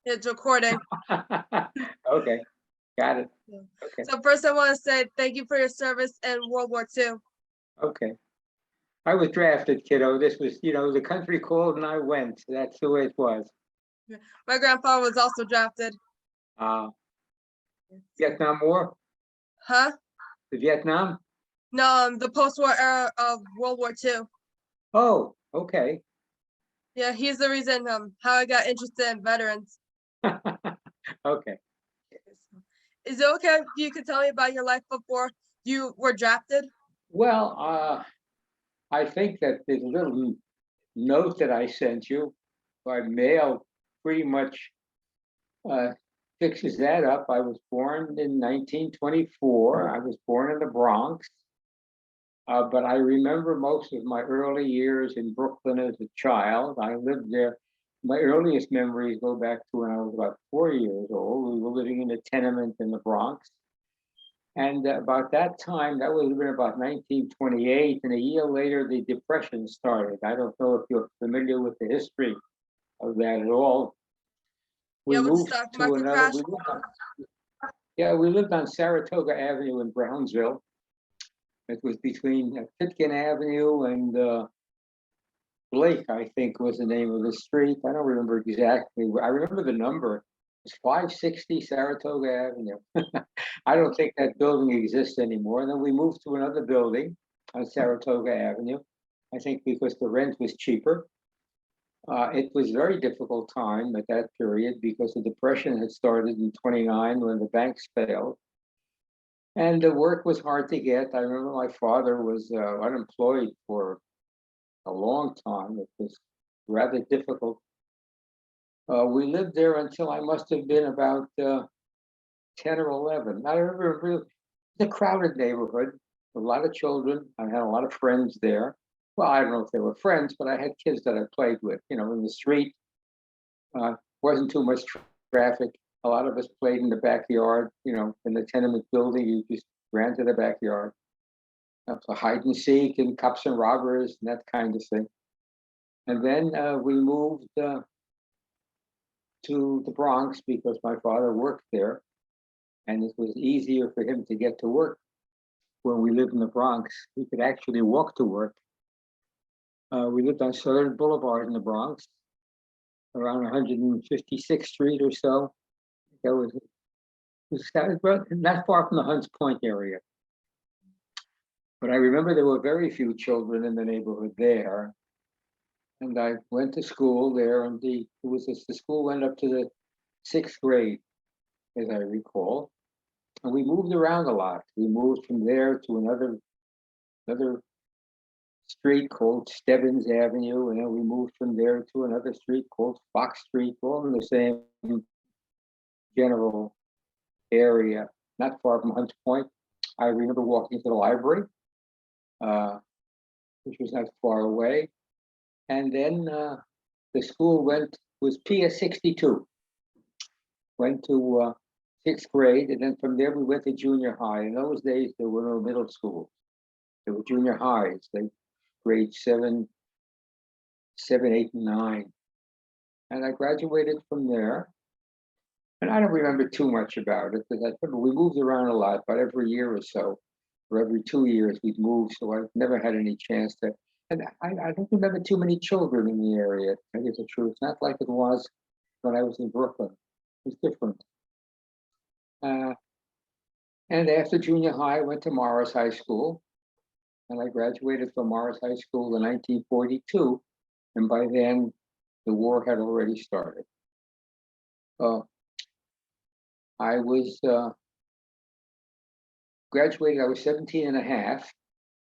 It's recording. Okay, got it. Yeah. Okay, So first I want to say thank you for your service in World War II. okay. I was drafted, kiddo. This was, the country called and I went. That's the way it was. My grandfather was also drafted. Uh, Vietnam War, Huh? the Vietnam. No, the post-war era of World War II. Oh, okay. Yeah, he's the reason how I got interested in veterans. Okay. Is it okay if you could tell me about your life before you were drafted? Well, I think that the little note that I sent you by mail pretty much uh, fixes that up. I was born in 1924. I was born in the Bronx, but I remember most of my early years in Brooklyn as a child. I lived there. My earliest memories go back to when I was about 4 years old. We were living in a tenement in the Bronx. And about that time, that would have been about 1928, and a year later, the Depression started. I don't know if you're familiar with the history of that at all. Yeah, We with the moved stock to market another. crash. We lived on Saratoga Avenue in Brownsville. It was between Pitkin Avenue and Blake, I think was the name of the street. I don't remember exactly. I remember the number. It's 560 Saratoga Avenue. I don't think that building exists anymore. And then we moved to another building on Saratoga Avenue. I think because the rent was cheaper. It was a very difficult time at that period because the depression had started in 29 when the banks failed. And the work was hard to get. I remember my father was unemployed for a long time. It was rather difficult. We lived there until I must have been about 10 or 11. I remember the crowded neighborhood, a lot of children. I had a lot of friends there. Well, I don't know if they were friends, but I had kids that I played with, in the street. Wasn't too much traffic. A lot of us played in the backyard, in the tenement building. You just ran to the backyard. So hide and seek and cops and robbers and that kind of thing. And then we moved to the Bronx because my father worked there, and it was easier for him to get to work when we lived in the Bronx. We could actually walk to work. We lived on Southern Boulevard in the Bronx, around 156th Street or so. That was not far from the Hunts Point area. But I remember there were very few children in the neighborhood there. And I went to school there, and the school went up to the 6th grade, as I recall. And we moved around a lot. We moved from there to another street called Stebbins Avenue, and then we moved from there to another street called Fox Street, all in the same general area, not far from Hunts Point. I remember walking to the library, which was not far away. And then the school was PS 62, went to 6th grade, and then from there we went to junior high. In those days, there were no middle schools. There were junior highs, grade 7, 8, and 9. And I graduated from there. And I don't remember too much about it because I remember we moved around a lot, but every year or so, or every 2 years, we'd move. So I've never had any chance to. And I don't remember too many children in the area. I guess the truth. It's not like it was when I was in Brooklyn. It was different. And after junior high, I went to Morris High School, and I graduated from Morris High School in 1942. And by then, the war had already started. I was graduated, I was 17 and a half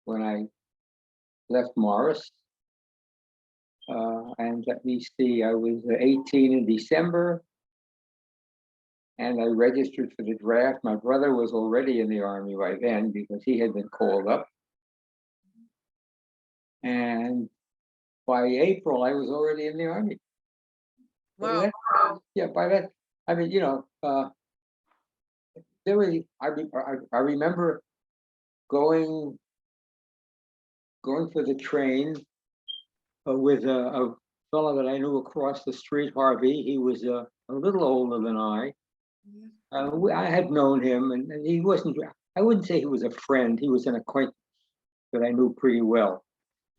when I left Morris. And let me see, I was 18 in December, and I registered for the draft. My brother was already in the Army by then because he had been called up. And by April, I was already in the Army. Wow. Yeah, by that, I mean, there was, I remember going for the train with a fellow that I knew across the street, Harvey. He was a little older than I. Mhm. I had known him, and he wasn't. I wouldn't say he was a friend. He was an acquaintance that I knew pretty well.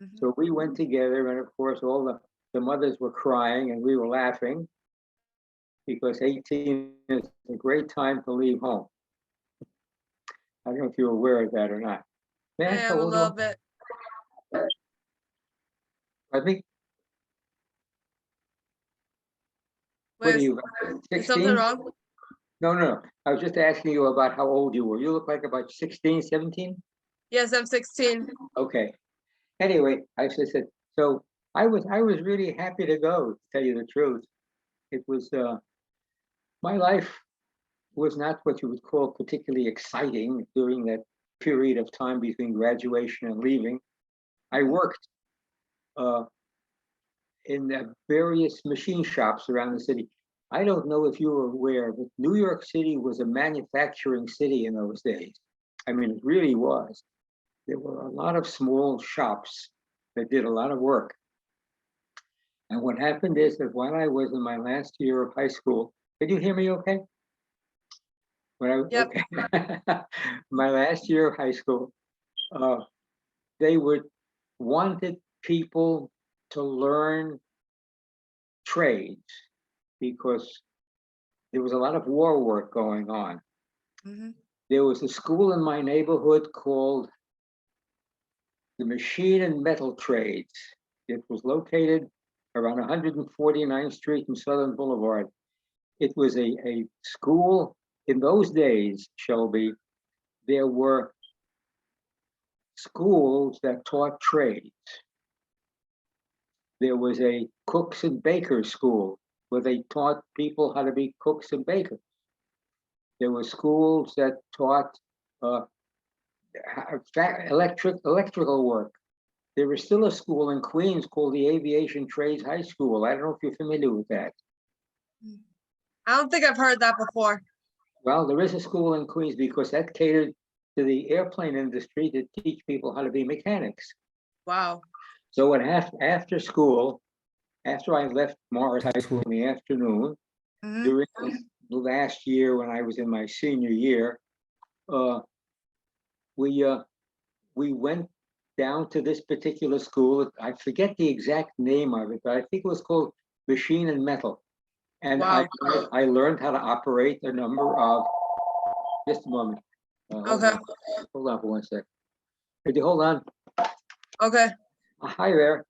Mhm. So we went together, and of course, all the mothers were crying, and we were laughing because 18 is a great time to leave home. I don't know if you're aware of that or not. May I I ask how am a old you little are? bit. I think, what are Wait, you, is something 16? wrong? No, no, no. I was just asking you about how old you were. You look like about 16, 17? Yes, I'm 16. Okay. Anyway, I just said, so I was really happy to go, to tell you the truth. It was my life was not what you would call particularly exciting during that period of time between graduation and leaving. I worked uh, in the various machine shops around the city. I don't know if you were aware, but New York City was a manufacturing city in those days. I mean, it really was. There were a lot of small shops that did a lot of work. And what happened is that while I was in my last year of high school, did you hear me okay? Yep. Okay. My last year of high school, uh, they would wanted people to learn trades because there was a lot of war work going on. Hmm. There was a school in my neighborhood called the Machine and Metal Trades. It was located around 149th Street and Southern Boulevard. It was a school. In those days, Shelby, there were schools that taught trades. There was a cooks and bakers school where they taught people how to be cooks and bakers. There were schools that taught uh, electrical work. There was still a school in Queens called the Aviation Trades High School. I don't know if you're familiar with that. I don't think I've heard that before. Well, there is a school in Queens because that catered to the airplane industry to teach people how to be mechanics. Wow. So what after school, after I left Morris High School in the afternoon, Hmm. during the last year when I was in my senior year, uh, we uh, we went down to this particular school. I forget the exact name of it, but I think it was called Machine and Metal. And Wow. I learned how to operate a number of. Just a moment. Okay. Hold on for one sec. Could you hold on? Okay. Hi there.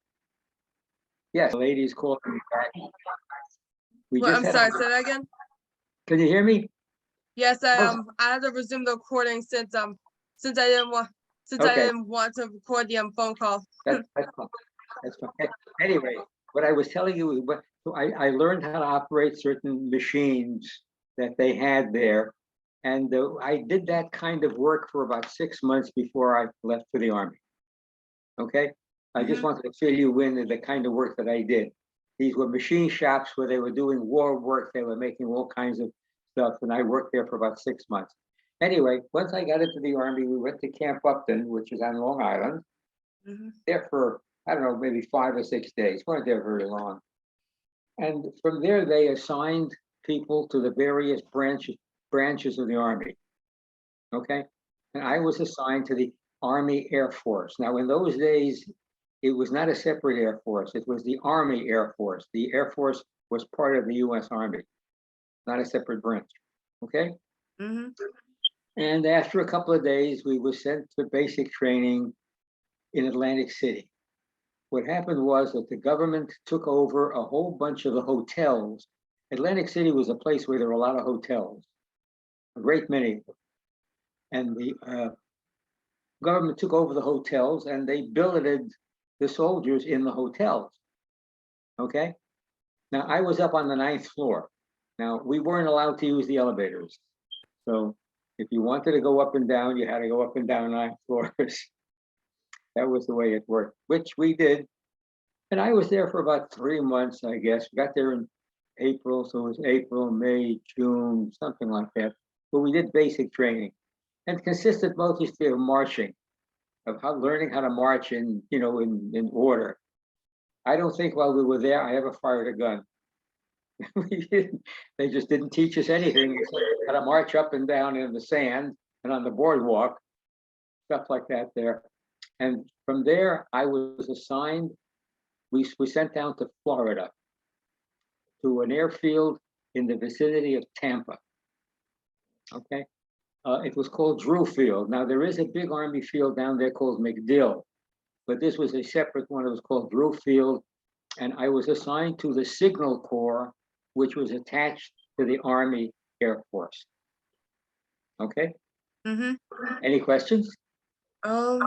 Yes, the lady's calling me back. We Well, just I'm had. sorry. Say that again. Can you hear me? Yes, Oh, I had to resume the recording since I didn't want okay. to record the phone call. That's fine. That's fine. Anyway, what I was telling you, so I learned how to operate certain machines that they had there. And I did that kind of work for about 6 months before I left for the Army. Okay. I just Hmm. wanted to fill you in the kind of work that I did. These were machine shops where they were doing war work. They were making all kinds of stuff. And I worked there for about 6 months. Anyway, once I got into the Army, we went to Camp Upton, which is on Long Island, Hmm. there for, I don't know, maybe 5 or 6 days. Weren't there very long. And from there, they assigned people to the various branches of the Army. Okay. And I was assigned to the Army Air Force. Now, in those days, it was not a separate Air Force. It was the Army Air Force. The Air Force was part of the U.S. Army, not a separate branch. Okay. Hmm. And after a couple of days, we were sent to basic training in Atlantic City. What happened was that the government took over a whole bunch of the hotels. Atlantic City was a place where there were a lot of hotels, a great many of them. And the government took over the hotels and they billeted the soldiers in the hotels. Okay. Now I was up on the 9th floor. Now we weren't allowed to use the elevators. So if you wanted to go up and down, you had to go up and down 9 floors. That was the way it worked, which we did. And I was there for about 3 months, I guess. We got there in April, so it was April, May, June, something like that. But we did basic training, and it consisted mostly of marching, of learning how to march in order. I don't think while we were there, I ever fired a gun. They just didn't teach us anything except how to march up and down in the sand and on the boardwalk, stuff like that there. And from there, I was assigned, we sent down to Florida to an airfield in the vicinity of Tampa. Okay. It was called Drew Field. Now, there is a big Army field down there called MacDill, but this was a separate one. It was called Drew Field. And I was assigned to the Signal Corps, which was attached to the Army Air Force. Okay. Mm-hmm. Any questions? So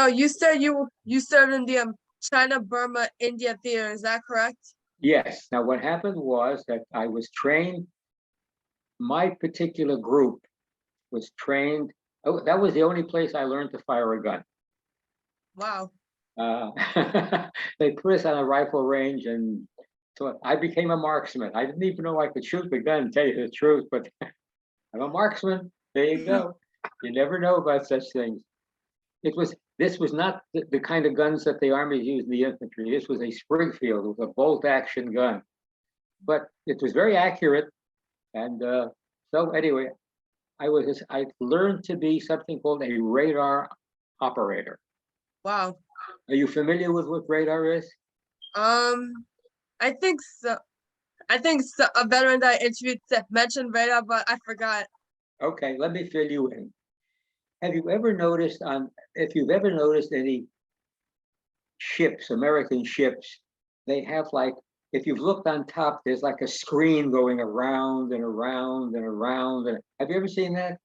you said you served in the China, Burma, India theater. Is that correct? Yes. Now, what happened was that I was trained. My particular group was trained. Oh, that was the only place I learned to fire a gun. Wow. They put us on a rifle range, and so I became a marksman. I didn't even know I could shoot the gun, to tell you the truth, but I'm a marksman. There you go. You never know about such things. This was not the kind of guns that the Army used in the infantry. This was a Springfield. It was a bolt action gun, but it was very accurate. And so anyway, I learned to be something called a radar operator. Wow. Are you familiar with what radar is? I think so. I think so, a veteran that I interviewed mentioned radar, but I forgot. Okay, let me fill you in. Have you ever noticed if you've ever noticed any ships, American ships, they have like, if you've looked on top, there's like a screen going around and around and around. And have you ever seen that?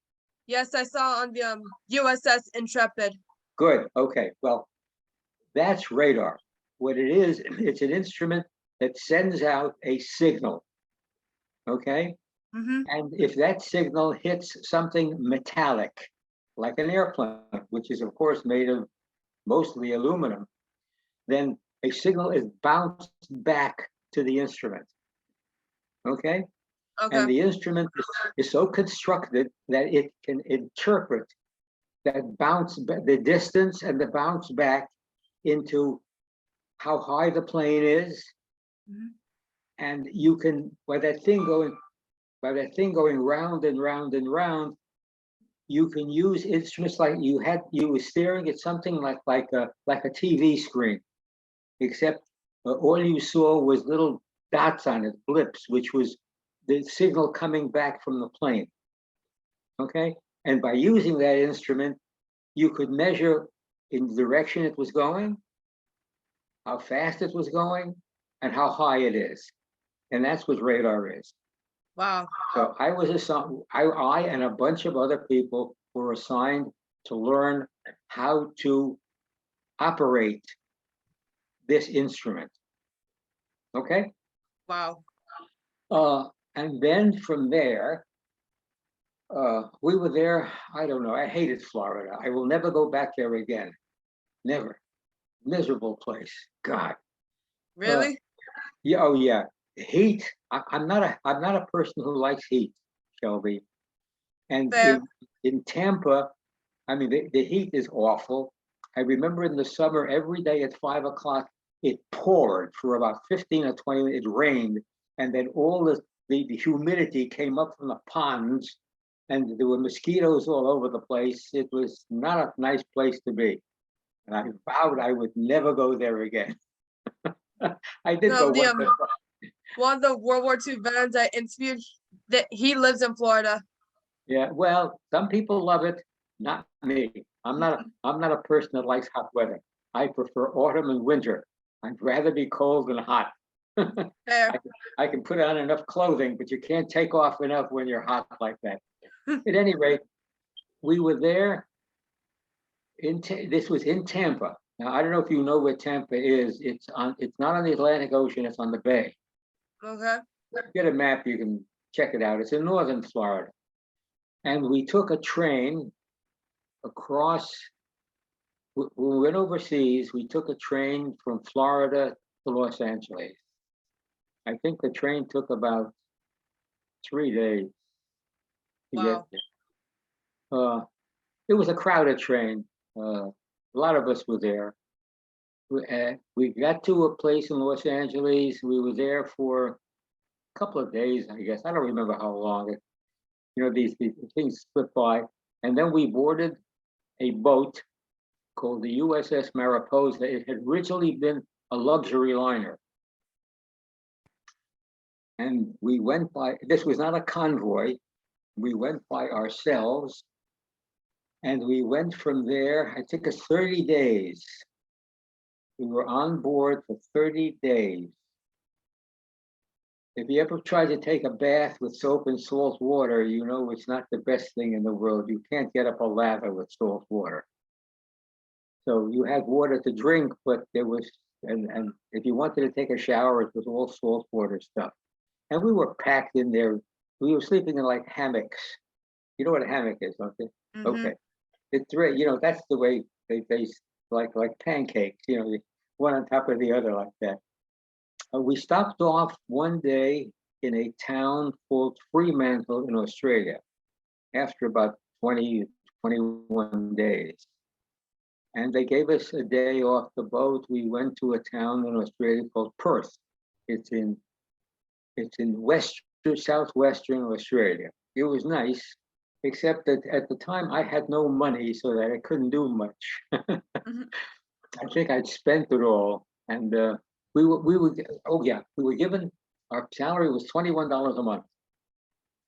Yes, I saw on the USS Intrepid. Good. Okay. Well, that's radar. What it is, it's an instrument that sends out a signal. Okay. Mm-hmm. And if that signal hits something metallic, like an airplane, which is, of course, made of mostly aluminum, then a signal is bounced back to the instrument. Okay? Okay. And the instrument is so constructed that it can interpret that the distance and the bounce back into how high the plane is. Mhm. And you can, by that thing going round and round and round, you can use instruments like you were staring at something like a TV screen, except all you saw was little dots on it, blips, which was the signal coming back from the plane. Okay, and by using that instrument, you could measure in the direction it was going, how fast it was going, and how high it is, and that's what radar is. Wow. So I was assigned, I and a bunch of other people were assigned to learn how to operate this instrument. Okay? Wow. And then from there, we were there. I don't know. I hated Florida. I will never go back there again. Never. Miserable place. God. Really? Yeah. Oh yeah. Heat. I'm not a person who likes heat, Shelby. And Fair. in Tampa, I mean, the heat is awful. I remember in the summer, every day at 5 o'clock, it poured for about 15 or 20 minutes. It rained, and then all the humidity came up from the ponds, and there were mosquitoes all over the place. It was not a nice place to be. And I vowed I would never go there again. I did No, go the once. one of the World War II veterans I interviewed, that he lives in Florida. Yeah, well, some people love it, not me. I'm not a person that likes hot weather. I prefer autumn and winter. I'd rather be cold than hot. Fair. I can put on enough clothing, but you can't take off enough when you're hot like that. At any rate, we were there this was in Tampa. Now, I don't know if you know where Tampa is. It's not on the Atlantic Ocean, it's on the bay. Okay. Get a map, you can check it out. It's in northern Florida. And we took a train across, when we went overseas, we took a train from Florida to Los Angeles. I think the train took about 3 days to get Wow. there. It was a crowded train. A lot of us were there. We got to a place in Los Angeles. We were there for a couple of days, I guess. I don't remember how long. These things slip by. And then we boarded a boat called the USS Mariposa. It had originally been a luxury liner. And we went by, this was not a convoy. We went by ourselves. And we went from there. It took us 30 days. We were on board for 30 days. If you ever try to take a bath with soap and salt water, you know it's not the best thing in the world. You can't get up a lather with salt water. So you had water to drink, but there was, and if you wanted to take a shower, it was all salt water stuff. And we were packed in there. We were sleeping in like hammocks. You know what a hammock is, don't you? Mm-hmm. Okay. It's that's the way they like pancakes, one on top of the other like that. We stopped off one day in a town called Fremantle in Australia after about 20, 21 days. And they gave us a day off the boat. We went to a town in Australia called Perth. It's in southwestern Australia. It was nice, except that at the time I had no money, so that I couldn't do much. Mm-hmm. I think I'd spent it all, and we were given, our salary was $21 a month.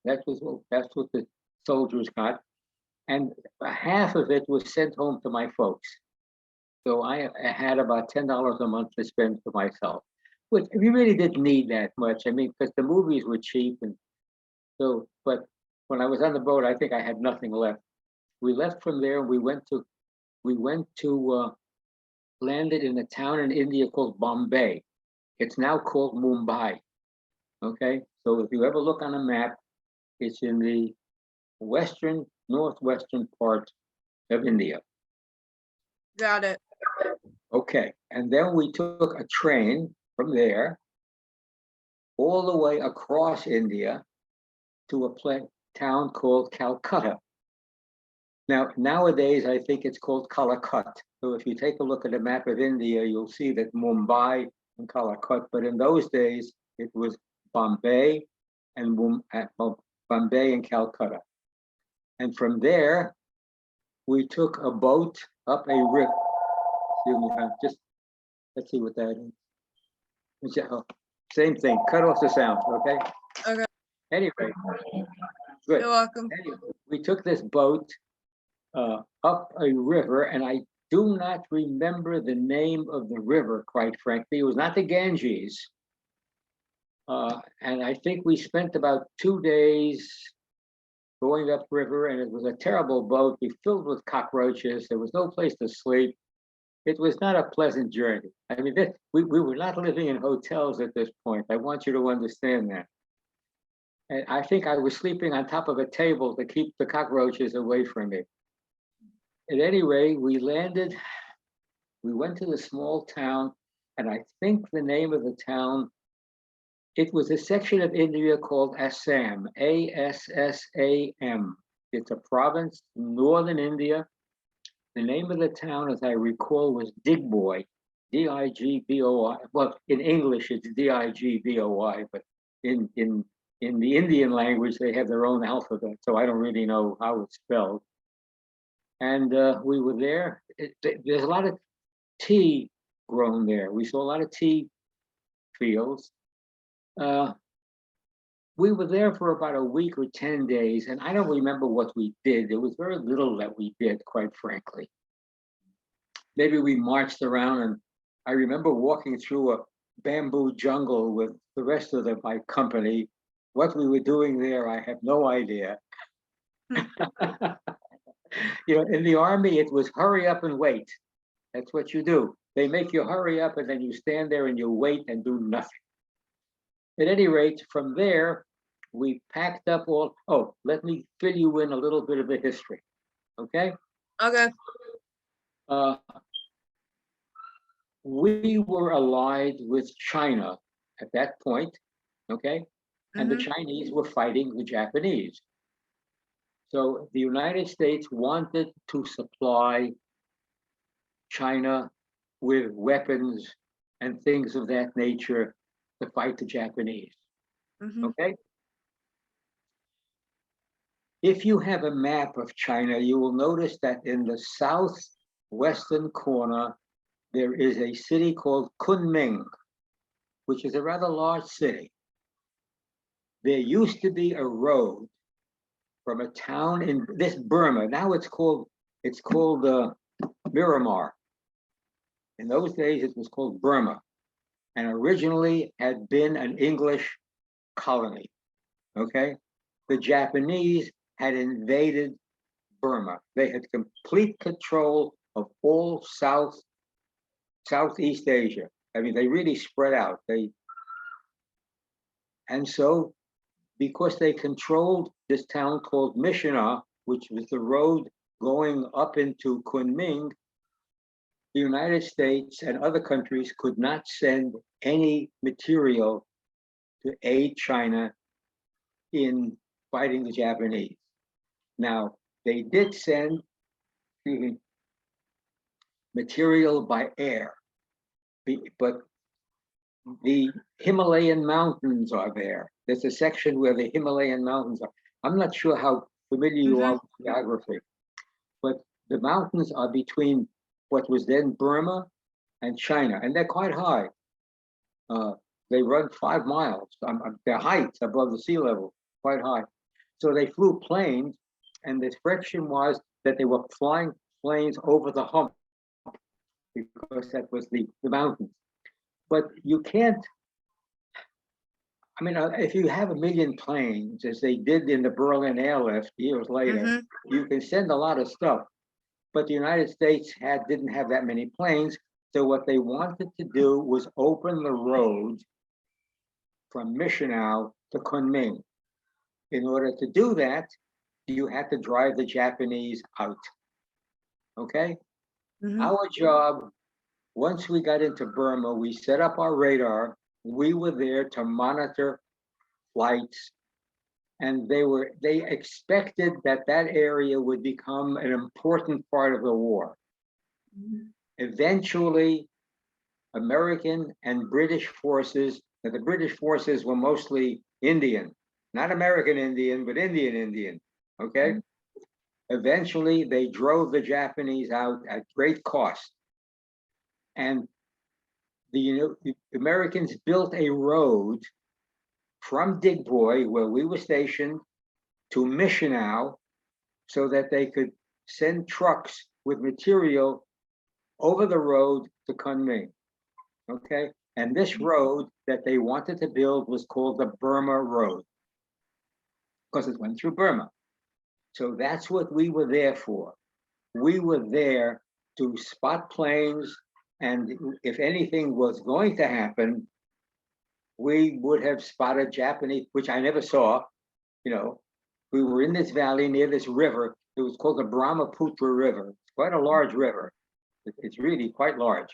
That's what the soldiers got, and half of it was sent home to my folks. So I had about $10 a month to spend for myself, which we really didn't need that much. I mean, because the movies were cheap, and so. But when I was on the boat, I think I had nothing left. We left from there. We went to landed in a town in India called Bombay. It's now called Mumbai. Okay, so if you ever look on a map, it's in the northwestern part of India. Got it. Okay, and then we took a train from there all the way across India to a town called Calcutta. Now, nowadays, I think it's called Calicut. So if you take a look at a map of India, you'll see that Mumbai and Calicut, but in those days, it was Bombay and Bombay and Calcutta. And from there, we took a boat up a river. Excuse me, just let's see what that is. Same thing, cut off the sound, okay? Okay. Anyway, good. You're welcome. Anyway, we took this boat up a river, and I do not remember the name of the river, quite frankly. It was not the Ganges. And I think we spent about 2 days going upriver, and it was a terrible boat. We filled with cockroaches. There was no place to sleep. It was not a pleasant journey. I mean, we were not living in hotels at this point. I want you to understand that. And I think I was sleeping on top of a table to keep the cockroaches away from me. At any rate, we landed, we went to the small town, and I think the name of the town, it was a section of India called Assam, Assam. It's a province in northern India. The name of the town, as I recall, was Digboi, Digboi. Well, in English, it's Digboi, but in the Indian language, they have their own alphabet, so I don't really know how it's spelled. And we were there. There's a lot of tea grown there. We saw a lot of tea fields. We were there for about a week or 10 days, and I don't remember what we did. There was very little that we did, quite frankly. Maybe we marched around, and I remember walking through a bamboo jungle with the rest of my company. What we were doing there, I have no idea. In the army, it was hurry up and wait. That's what you do. They make you hurry up, and then you stand there and you wait and do nothing. At any rate, from there, we packed up all. Oh, let me fill you in a little bit of the history. Okay? Okay. We were allied with China at that point, okay? And the Chinese were fighting the Japanese. So the United States wanted to supply China with weapons and things of that nature to fight the Japanese. Mm-hmm. Okay? If you have a map of China, you will notice that in the southwestern corner, there is a city called Kunming, which is a rather large city. There used to be a road from a town in this Burma. Now it's called Miramar. In those days, it was called Burma, and originally had been an English colony. Okay, the Japanese had invaded Burma. They had complete control of all Southeast Asia. I mean, they really spread out. And so because they controlled this town called Mishina, which was the road going up into Kunming, the United States and other countries could not send any material to aid China in fighting the Japanese. Now, they did send material by air, but the Himalayan mountains are there. There's a section where the Himalayan mountains are. I'm not sure how familiar you are with geography, but the mountains are between what was then Burma and China, and they're quite high. They run 5 miles. Their heights above the sea level, quite high. So they flew planes, and the friction was that they were flying planes over the hump because that was the mountains. But you can't, I mean, if you have 1,000,000 planes, as they did in the Berlin airlift years later, you can send a lot of stuff. But the United States didn't have that many planes. So what they wanted to do was open the road from Missionau to Kunming. In order to do that, you had to drive the Japanese out. Okay? Our job, once we got into Burma, we set up our radar. We were there to monitor flights, and they expected that area would become an important part of the war. Eventually, American and British forces, the British forces were mostly Indian, not American Indian, but Indian, okay? Eventually, they drove the Japanese out at great cost. And the Americans built a road from Digboy, where we were stationed, to Missionau, so that they could send trucks with material over the road to Kunming. Okay, and this road that they wanted to build was called the Burma Road because it went through Burma. So that's what we were there for. We were there to spot planes, and if anything was going to happen, we would have spotted Japanese, which I never saw. You know, we were in this valley near this river. It was called the Brahmaputra River. It's quite a large river. It's really quite large.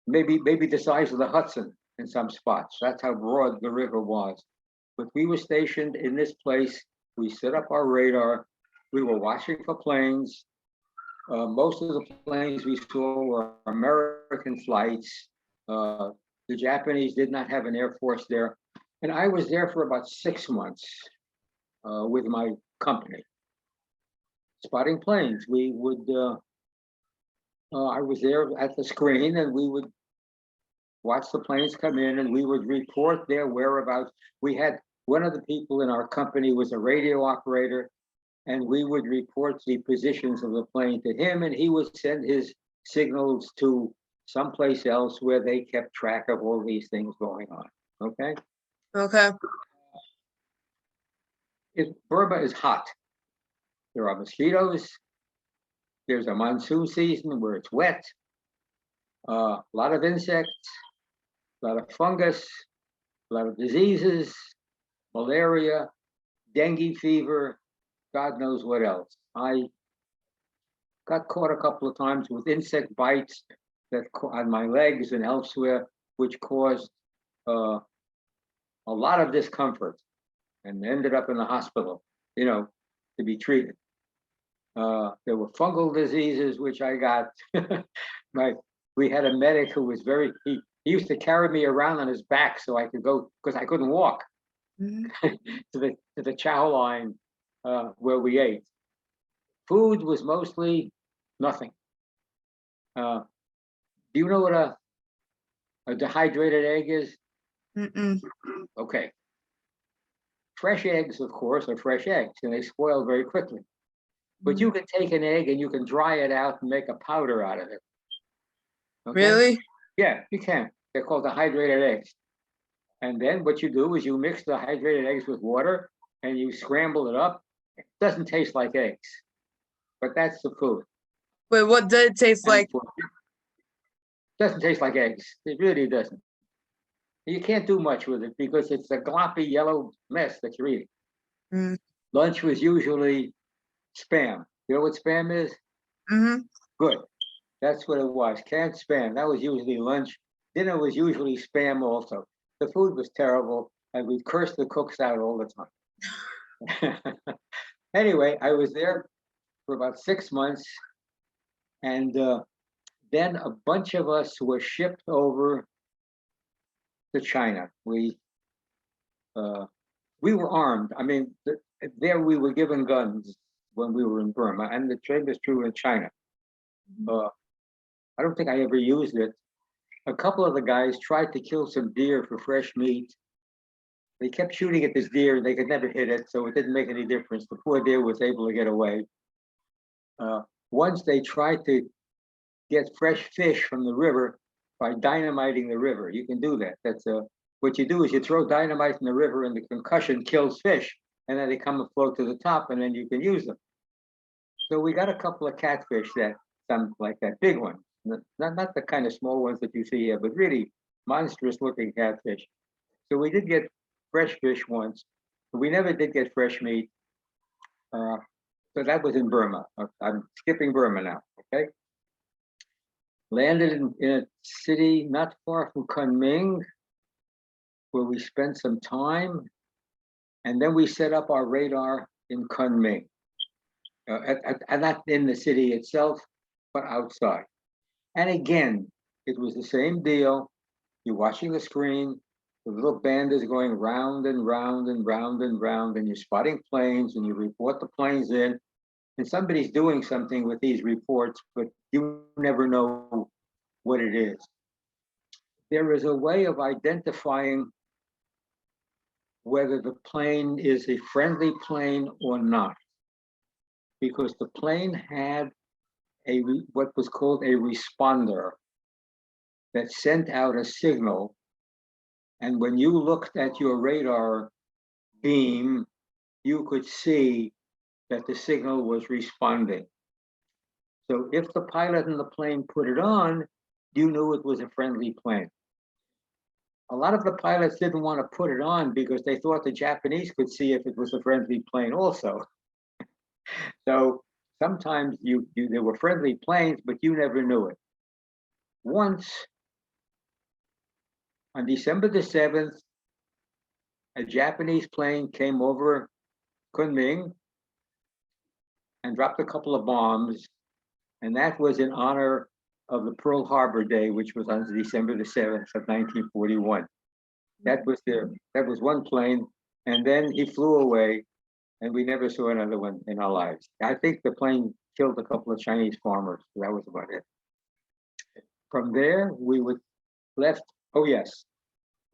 Maybe the size of the Hudson in some spots. That's how broad the river was. But we were stationed in this place. We set up our radar. We were watching for planes. Most of the planes we saw were American flights. The Japanese did not have an air force there. And I was there for about 6 months with my company, spotting planes. We would, I was there at the screen, and we would watch the planes come in, and we would report their whereabouts. We had one of the people in our company was a radio operator, and we would report the positions of the plane to him, and he would send his signals to someplace else where they kept track of all these things going on. Okay? Okay. Burma is hot. There are mosquitoes. There's a monsoon season where it's wet. A lot of insects, a lot of fungus, a lot of diseases, malaria, dengue fever, God knows what else. I got caught a couple of times with insect bites that on my legs and elsewhere, which caused a lot of discomfort, and ended up in the hospital, to be treated. There were fungal diseases, which I got. We had a medic who was he used to carry me around on his back so I could go, because I couldn't walk, Mhm. to the chow line where we ate. Food was mostly nothing. Do you know what a dehydrated egg is? Mm-mm. Okay. Fresh eggs, of course, are fresh eggs, and they spoil very quickly. But you can take an egg and you can dry it out and make a powder out of it. Okay? Really? Yeah, you can. They're called dehydrated eggs. And then what you do is you mix the hydrated eggs with water and you scramble it up. It doesn't taste like eggs, but that's the food. Wait, what did it taste And like? it doesn't taste like eggs. It really doesn't. You can't do much with it because it's a gloppy yellow mess that you're eating. Mm. Lunch was usually spam. You know what spam is? Mm-hmm. Good. That's what it was. Canned spam. That was usually lunch. Dinner was usually spam also. The food was terrible, and we cursed the cooks out all the time. Anyway, I was there for about 6 months, and then a bunch of us were shipped over to China. Uh, we were armed. I mean, there we were given guns when we were in Burma, and the same is true in China. Uh, I don't think I ever used it. A couple of the guys tried to kill some deer for fresh meat. They kept shooting at this deer, and they could never hit it, so it didn't make any difference. The poor deer was able to get away. Once they tried to get fresh fish from the river by dynamiting the river. You can do that. That's what you do is you throw dynamite in the river, and the concussion kills fish, and then they come and float to the top, and then you can use them. So we got a couple of catfish that some like that, big ones, not the kind of small ones that you see here, but really monstrous looking catfish. So we did get fresh fish once, but we never did get fresh meat. Uh, so that was in Burma. I'm skipping Burma now. Okay. Landed in a city not far from Kunming, where we spent some time, and then we set up our radar in Kunming, and not in the city itself, but outside. And again, it was the same deal. You're watching the screen, the little band is going round and round and round and round, and you're spotting planes, and you report the planes in, and somebody's doing something with these reports, but you never know what it is. There is a way of identifying whether the plane is a friendly plane or not, because the plane had what was called a responder that sent out a signal, and when you looked at your radar beam, you could see that the signal was responding. So if the pilot in the plane put it on, you knew it was a friendly plane. A lot of the pilots didn't want to put it on because they thought the Japanese could see if it was a friendly plane also. So sometimes there were friendly planes, but you never knew it. Once, on December the 7th, a Japanese plane came over Kunming and dropped a couple of bombs, and that was in honor of the Pearl Harbor Day, which was on December the 7th of 1941. That was one plane, and then he flew away, and we never saw another one in our lives. I think the plane killed a couple of Chinese farmers. That was about it. From there, we were left. Oh yes.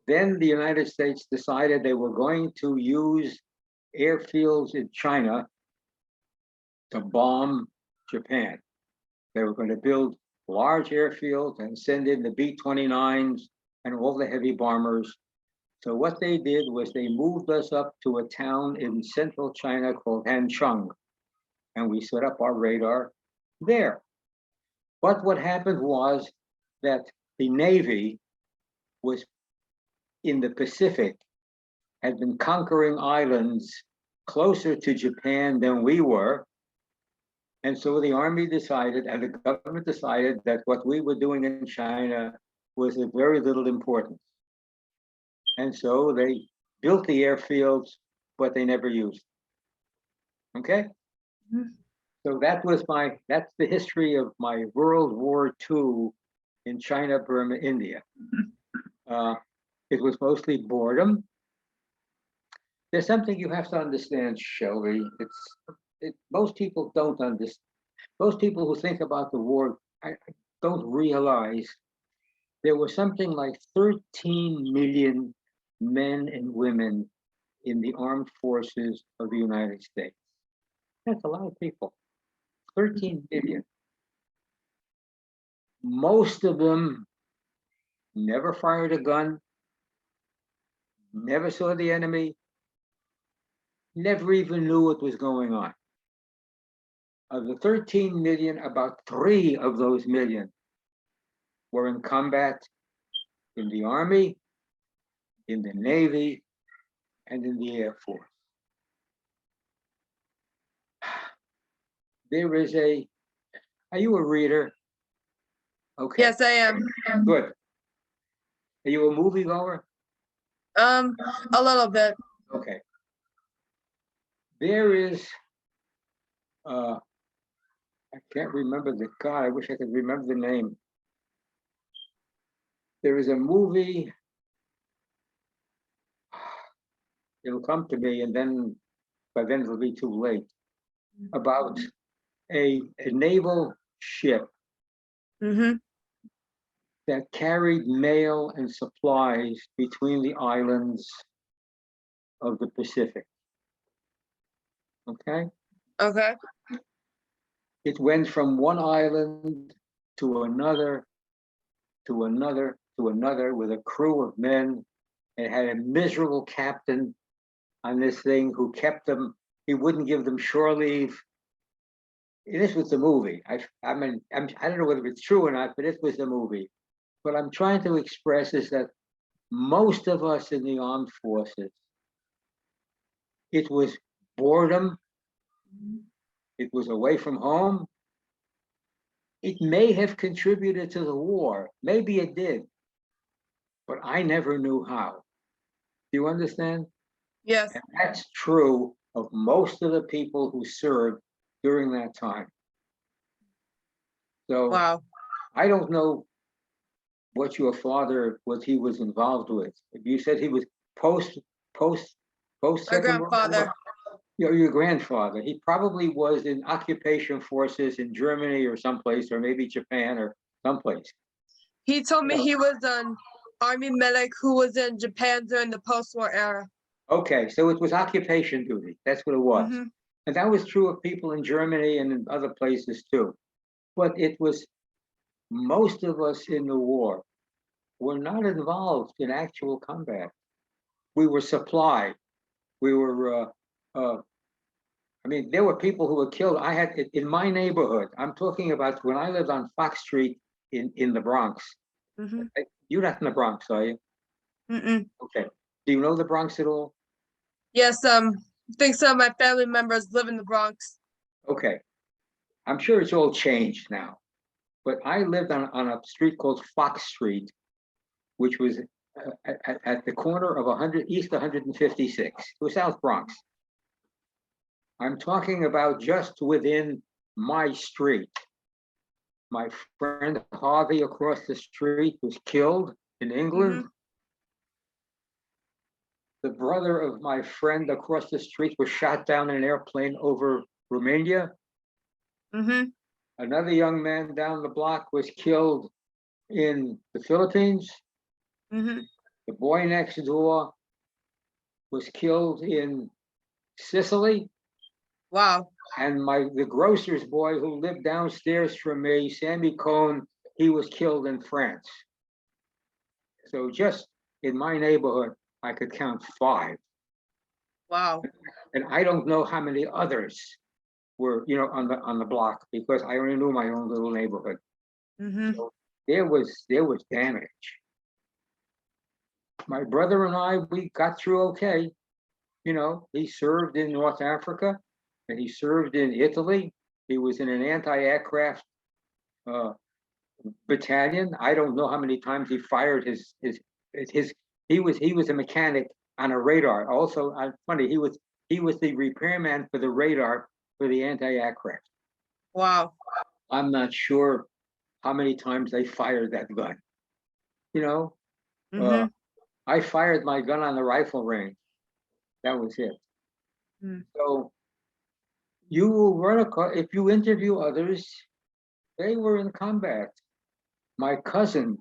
Then the United States decided they were going to use airfields in China to bomb Japan. They were going to build large airfields and send in the B-29s and all the heavy bombers. So what they did was they moved us up to a town in central China called Hancheng, and we set up our radar there. But what happened was that the Navy was in the Pacific, had been conquering islands closer to Japan than we were. And so the Army decided, and the government decided, that what we were doing in China was of very little importance. And so they built the airfields, but they never used them. Okay? Mhm. So that's the history of my World War II in China, Burma, India. It was mostly boredom. There's something you have to understand, Shelby. Most people don't understand. Most people who think about the war don't realize there were something like 13 million men and women in the armed forces of the United States. That's a lot of people. 13 million. Most of them never fired a gun, never saw the enemy, never even knew what was going on. Of the 13 million, about 3 of those million were in combat in the Army, in the Navy, and in the Air Force. There is are you a reader? Okay. Yes, I am. Good. Are you a movie goer? A little bit. Okay. There is, I can't remember the guy. I wish I could remember the name. There is a movie. It'll come to me, and then by then it'll be too late. About a naval ship Mm-hmm. that carried mail and supplies between the islands of the Pacific. Okay? Okay. It went from one island to another, to another, to another with a crew of men. It had a miserable captain on this thing who kept them, he wouldn't give them shore leave. This was the movie. I don't know whether it's true or not, but this was the movie. What I'm trying to express is that most of us in the armed forces, it was boredom, it was away from home. It may have contributed to the war, maybe it did, but I never knew how. Do you understand? Yes. And that's true of most of the people who served during that time. So Wow. I don't know what your father, what he was involved with. You said he was post My Second World War. grandfather. Your grandfather. He probably was in occupation forces in Germany or someplace, or maybe Japan or someplace. He told me he was an army medic who was in Japan during the post-war era. Okay, so it was occupation duty. That's what it was. Mm-hmm. And that was true of people in Germany and in other places too. But it was most of us in the war were not involved in actual combat. We were supply. We were, I mean, there were people who were killed. I had in my neighborhood, I'm talking about when I lived on Fox Street in the Bronx. Mm-hmm. You're not in the Bronx, are you? Mm-mm. Okay. Do you know the Bronx at all? Yes, I think some of my family members live in the Bronx. Okay. I'm sure it's all changed now. But I lived on a street called Fox Street, which was at the corner of East 156, it was South Bronx. I'm talking about just within my street. My friend Harvey across the street was killed in England. Mhm. The brother of my friend across the street was shot down in an airplane over Romania. Mm-hmm. Another young man down the block was killed in the Philippines. Mm-hmm. The boy next door was killed in Sicily. Wow. And the grocer's boy who lived downstairs from me, Sammy Cohn, he was killed in France. So just in my neighborhood, I could count 5. Wow. And I don't know how many others were, on the block, because I only knew my own little neighborhood. Mm-hmm. So there was damage. My brother and I, we got through okay. He served in North Africa, and he served in Italy. He was in an anti-aircraft battalion. I don't know how many times he fired his. He was a mechanic on a radar. Also, funny, he was the repairman for the radar for the anti-aircraft. Wow. I'm not sure how many times they fired that gun. You know, uh, Mm-hmm. I fired my gun on the rifle range. That was it. Mm. So you will run across, if you interview others, they were in combat. My cousin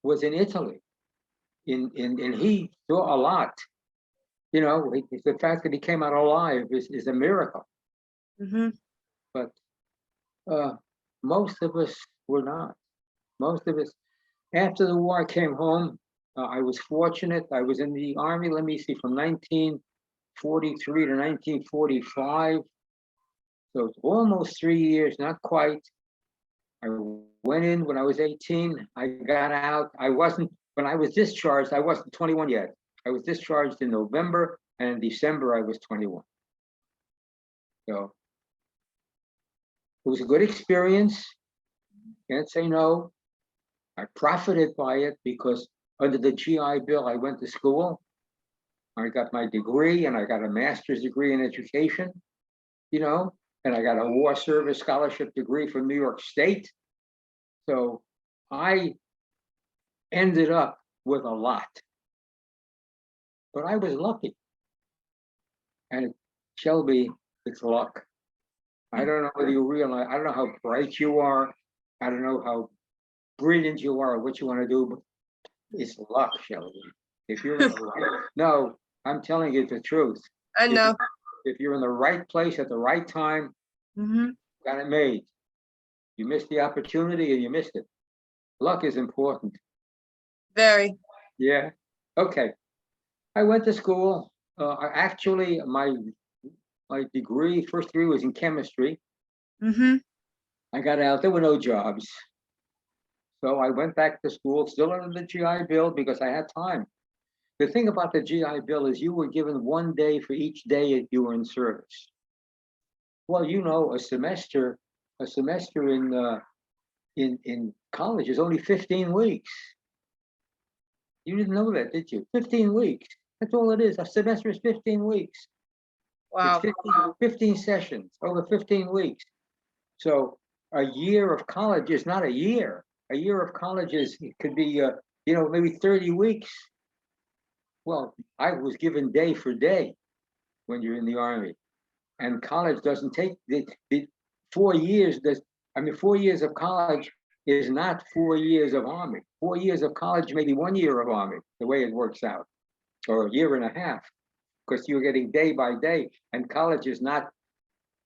was in Italy, and he saw a lot. You know, the fact that he came out alive is a miracle. Mm-hmm. But uh, most of us were not. Most of us, after the war, I came home. I was fortunate. I was in the army, let me see, from 1943 to 1945. So it's almost 3 years, not quite. I went in when I was 18. I got out. When I was discharged, I wasn't 21 yet. I was discharged in November, and in December, I was 21. So it was a good experience. Can't say no. I profited by it because under the GI Bill, I went to school. I got my degree and I got a master's degree in education, you know, and I got a war service scholarship degree from New York State. So I ended up with a lot, but I was lucky. And Shelby, it's luck. I don't know whether you realize, I don't know how bright you are. I don't know how brilliant you are or what you want to do, but it's luck, Shelby. If you're in the right, no, I'm telling you the truth. I If, know. if you're in the right place at the right time, Mm-hmm. got it made. You missed the opportunity and you missed it. Luck is important. Very. Yeah. Okay. I went to school. Actually, my degree, first degree was in chemistry. Mm-hmm. I got out. There were no jobs, so I went back to school, still under the GI Bill because I had time. The thing about the GI Bill is you were given 1 day for each day you were in service. Well, you know, a semester in college is only 15 weeks. You didn't know that, did you? 15 weeks. That's all it is. A semester is 15 weeks. It's Wow. 15 sessions over 15 weeks. So a year of college is not a year. A year of college is, it could be, maybe 30 weeks. Well, I was given day for day when you're in the Army. And college doesn't take the 4 years. 4 years of college is not 4 years of Army. 4 years of college, maybe 1 year of Army, the way it works out, or a year and a half, because you're getting day by day. And college is not,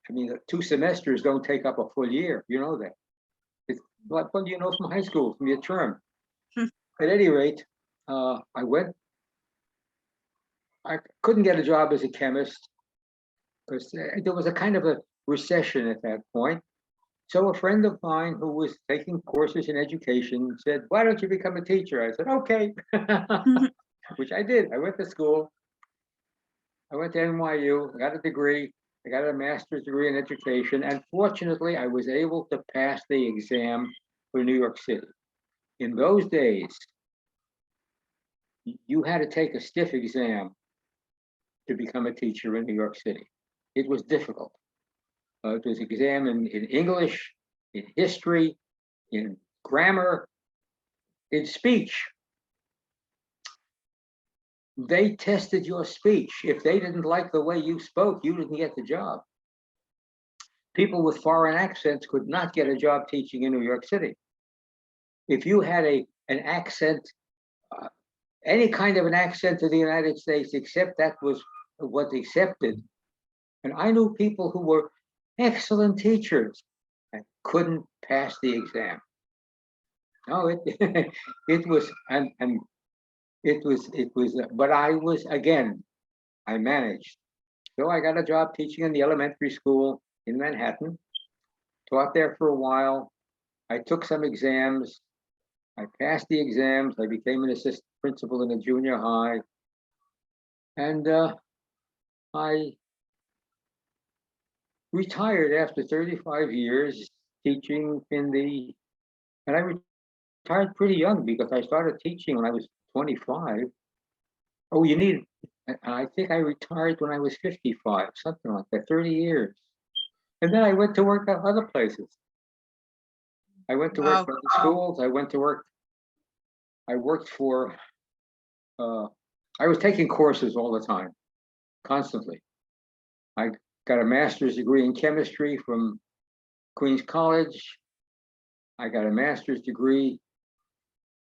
2 semesters don't take up a full year. You know that. It's like, what do you know from high school, from your term? At any rate, I couldn't get a job as a chemist because there was a kind of a recession at that point. So a friend of mine who was taking courses in education said, "Why don't you become a teacher?" I said, "Okay," which I did. I went to school. I went to NYU, got a degree. I got a master's degree in education, and fortunately, I was able to pass the exam for New York City. In those days, you had to take a stiff exam to become a teacher in New York City. It was difficult. It was exam in English, in history, in grammar, in speech. They tested your speech. If they didn't like the way you spoke, you didn't get the job. People with foreign accents could not get a job teaching in New York City. If you had an accent, uh, any kind of an accent to the United States, except that was what's accepted. And I knew people who were excellent teachers and couldn't pass the exam. No, it it was and it was. But I was, again, I managed. So I got a job teaching in the elementary school in Manhattan. Taught there for a while. I took some exams. I passed the exams. I became an assistant principal in a junior high, and I retired after 35 years teaching and I retired pretty young because I started teaching when I was 25. Oh, I think I retired when I was 55, something like that, 30 years. And then I went to work at other places. I went to work Wow. for other schools. I went to work. I worked for. I was taking courses all the time, constantly. I got a master's degree in chemistry from Queens College. I got a master's degree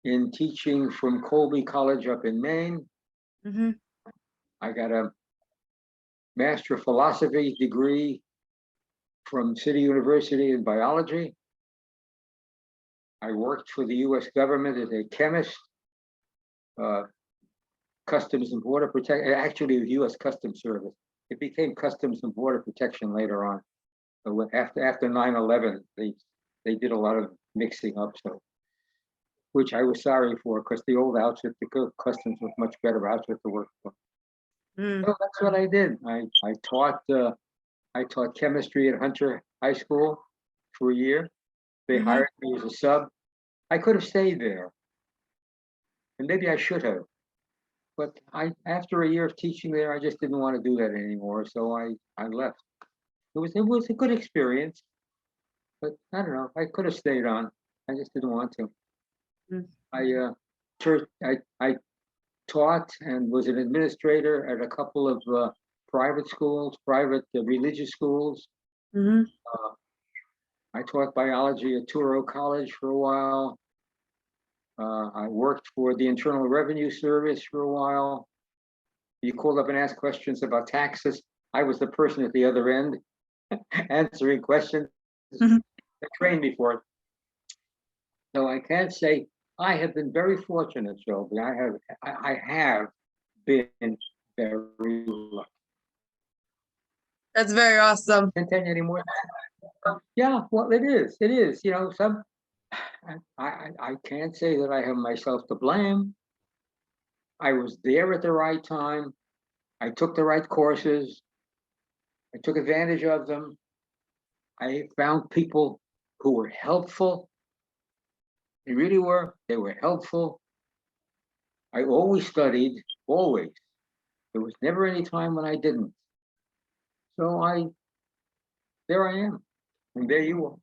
in teaching from Colby College up in Maine. Hmm. I got a master of philosophy degree from City University in biology. I worked for the US government as a chemist, Customs and Border Protection, actually the US Customs Service. It became Customs and Border Protection later on. So after 9/11, they did a lot of mixing up, so which I was sorry for, because the old outfit, the customs was much better outfit to work for. Mm. So that's what I did. I taught chemistry at Hunter High School for a year. They Mhm. hired me as a sub. I could have stayed there, and maybe I should have. But after a year of teaching there, I just didn't want to do that anymore. So I left. It was a good experience, but I don't know. I could have stayed on. I just didn't want to. Mm. I taught and was an administrator at a couple of private schools, private religious schools. Mhm. Uh, I taught biology at Touro College for a while. I worked for the Internal Revenue Service for a while. You called up and asked questions about taxes. I was the person at the other end answering questions. Mhm. They trained me for it. So I can't say I have been very fortunate, Shelby. I have been very lucky. That's very awesome. Can't tell you anymore. Yeah, well, it is. It is. You know, I can't say that I have myself to blame. I was there at the right time. I took the right courses. I took advantage of them. I found people who were helpful. They really were. They were helpful. I always studied, always. There was never any time when I didn't. So there I am, and there you are.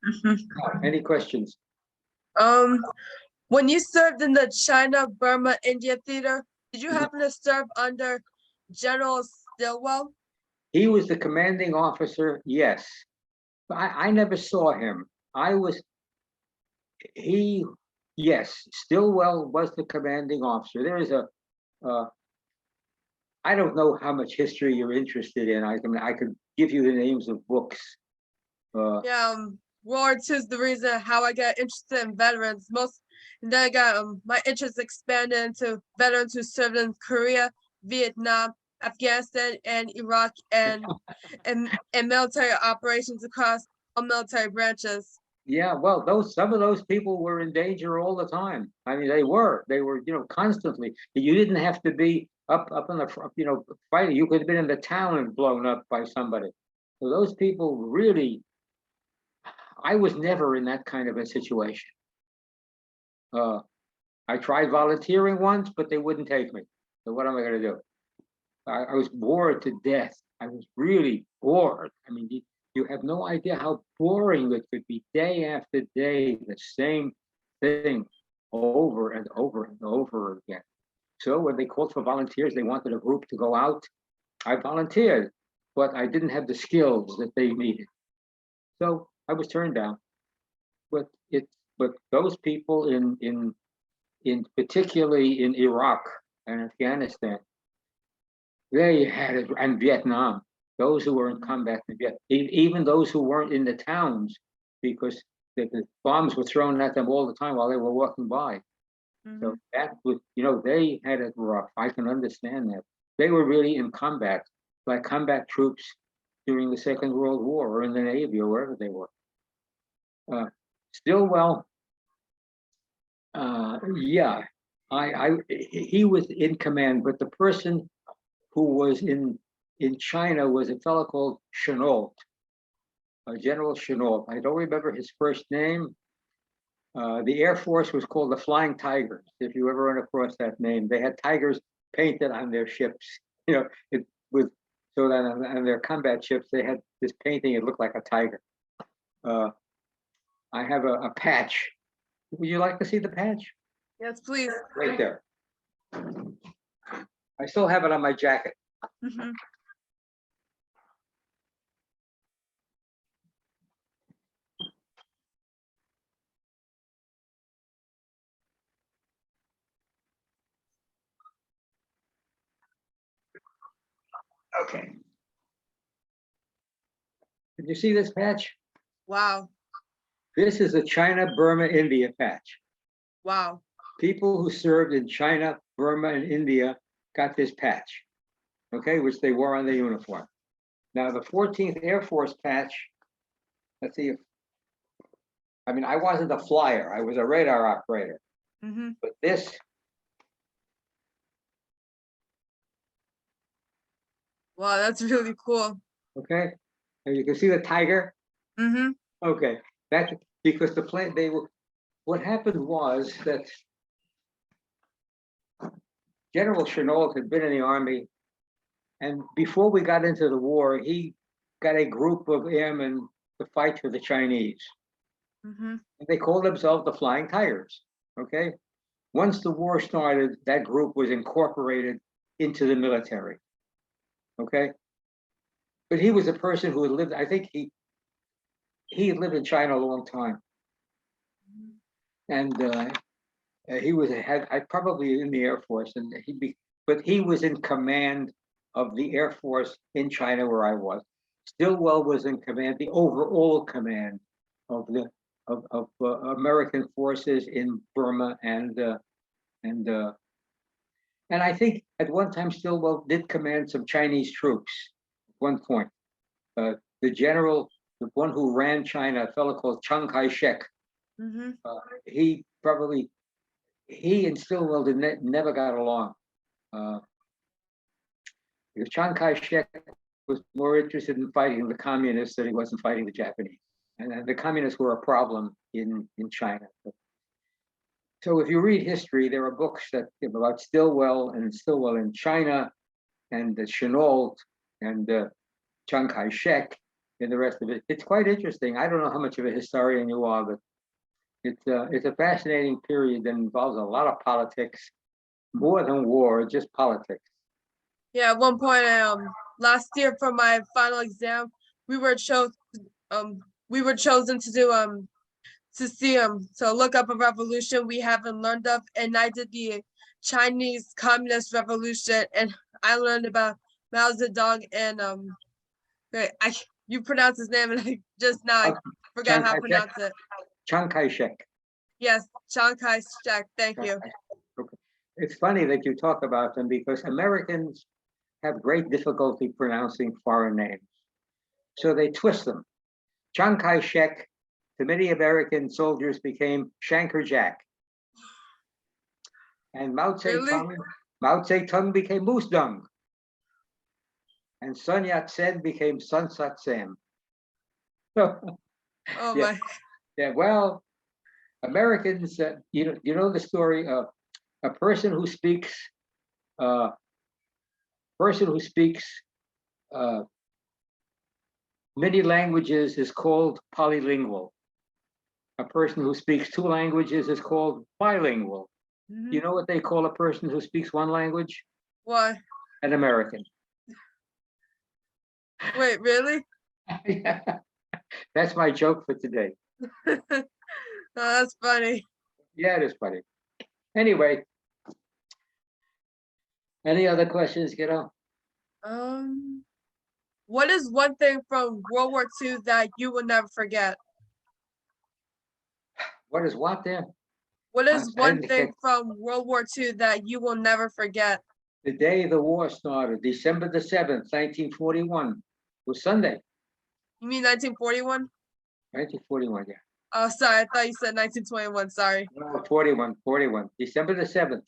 Mhm. Any questions? Um, when you served in the China, Burma, India theater, did you happen to serve under General Stilwell? He was the commanding officer, yes. I never saw him. He, yes, Stillwell was the commanding officer. There is uh, I don't know how much history you're interested in. I could give you the names of books. Yeah, World War II is the reason how I got interested in veterans. And then I got my interest expanded into veterans who served in Korea, Vietnam, Afghanistan, and Iraq, and military operations across all military branches. Yeah, well, some of those people were in danger all the time. I mean, they were, constantly. You didn't have to be up in the front, fighting. You could have been in the town and blown up by somebody. So those people really, I was never in that kind of a situation. I tried volunteering once, but they wouldn't take me. So what am I going to do? I was bored to death. I was really bored. I mean, you have no idea how boring it could be day after day, the same thing over and over and over again. So when they called for volunteers, they wanted a group to go out. I volunteered, but I didn't have the skills that they needed. So I was turned down. But but those people in particularly in Iraq and Afghanistan, they had it, and Vietnam. Those who were in combat in Vietnam, even those who weren't in the towns, because the bombs were thrown at them all the time while they were walking by. So that was, they had it rough. I can understand that. They were really in combat, like combat troops during the Second World War or in the Navy or wherever they were. Stillwell, yeah, he was in command, but the person who was in China was a fellow called Chenault, General Chenault. I don't remember his first name. The Air Force was called the Flying Tigers. If you ever run across that name, they had tigers painted on their ships. It with So then on their combat ships, they had this painting. It looked like a tiger. I have a patch. Would you like to see the patch? Yes, please. Right there. I still have it on my jacket. Mm-hmm. Okay. Did you see this patch? Wow. This is a China, Burma, India patch. Wow. People who served in China, Burma, and India got this patch, okay, which they wore on their uniform. Now, the 14th Air Force patch, let's see if, I mean, I wasn't a flyer, I was a radar operator. Mm-hmm. But this, Wow, that's really cool. okay, and you can see the tiger. Mm-hmm. Okay, that's because the plane, they were, what happened was that General Chennault had been in the Army, and before we got into the war, he got a group of airmen to fight for the Chinese. Mm-hmm. And they called themselves the Flying Tigers, okay? Once the war started, that group was incorporated into the military, okay? But he was a person who had lived, I think he had lived in China a long time. And he was probably in the Air Force, and but he was in command of the Air Force in China where I was. Stillwell was in command, the overall command of the American forces in Burma, and I think at one time Stillwell did command some Chinese troops. At one point, the general, the one who ran China, a fellow called Chiang Kai-shek, Mm-hmm. he and Stillwell never got along. Because Chiang Kai-shek was more interested in fighting the communists than he wasn't fighting the Japanese. And the communists were a problem in China. So if you read history, there are books that about Stillwell in China, and Chennault and Chiang Kai-shek and the rest of it. It's quite interesting. I don't know how much of a historian you are, but it's a fascinating period that involves a lot of politics, more than war, just politics. Yeah, at one point, last year for my final exam, we were chosen to do to look up a revolution we haven't learned of, and I did the Chinese Communist Revolution, and I learned about Mao Zedong and wait, you pronounce his name, and I just now I forgot Chiang how to Kai-shek. pronounce it. Chiang Kai-shek. Yes, Chiang Kai-shek. Thank you. Okay. It's funny that you talk about them because Americans have great difficulty pronouncing foreign names. So they twist them. Chiang Kai-shek, to many American soldiers, became Shanker Jack. And Mao Zedong became Moose Dung. And Sun Yat-sen became Sun Sat-sam. Oh yeah, my. yeah, well, Americans, you know the story of a person who speaks uh, uh, many languages is called polylingual. A person who speaks two languages is called bilingual. Mm-hmm. You know what they call a person who speaks one language? What? An American. Wait, really? Yeah. That's my joke for today. Oh, that's funny. Yeah, it is funny. Anyway, any other questions, kiddo? What is one thing from World War II that you will never forget? What is what there? What is one thing from World War II that you will never forget? The day the war started, December the 7th, 1941, was Sunday. You mean 1941? 1941, yeah. Oh, sorry. I thought you said 1921. Sorry. No, 41, December the 7th.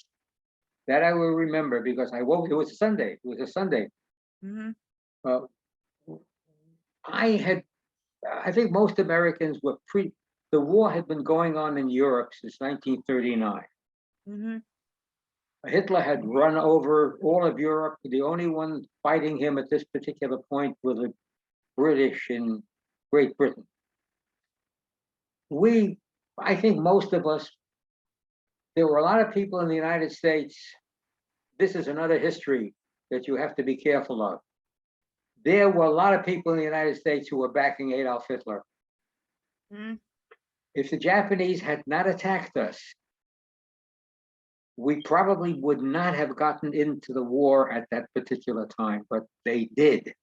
That I will remember because I woke, it was a Sunday. It was a Sunday. Mm-hmm. I think most Americans were the war had been going on in Europe since 1939. Mm-hmm. Hitler had run over all of Europe. The only one fighting him at this particular point were the British in Great Britain. I think most of us, there were a lot of people in the United States. This is another history that you have to be careful of. There were a lot of people in the United States who were backing Adolf Hitler. Mm. If the Japanese had not attacked us, we probably would not have gotten into the war at that particular time, but they did.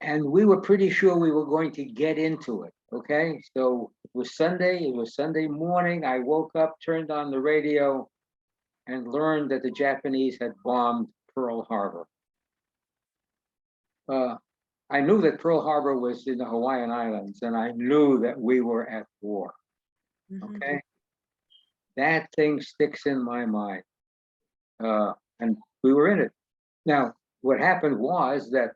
And we were pretty sure we were going to get into it, okay? So it was Sunday morning. I woke up, turned on the radio, and learned that the Japanese had bombed Pearl Harbor. I knew that Pearl Harbor was in the Hawaiian Islands, and I knew that we were at war, okay? That thing sticks in my mind. And we were in it. Now, what happened was that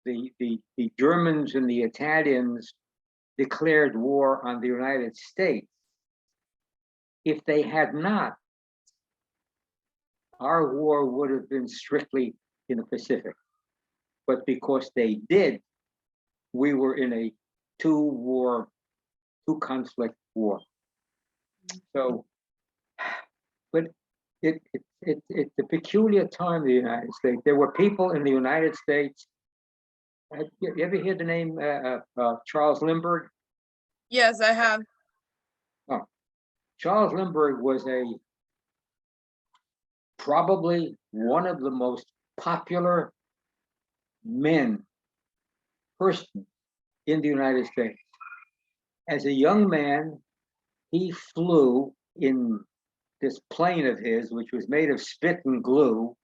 the Germans and the Italians declared war on the United States. If they had not, our war would have been strictly in the Pacific. But because they did, we were in a two conflict war. So, but it's a peculiar time in the United States. There were people in the United States. You ever hear the name Charles Lindbergh? Yes, I have. Oh, Charles Lindbergh was probably one of the most popular person in the United States. As a young man, he flew in this plane of his, which was made of spit and glue,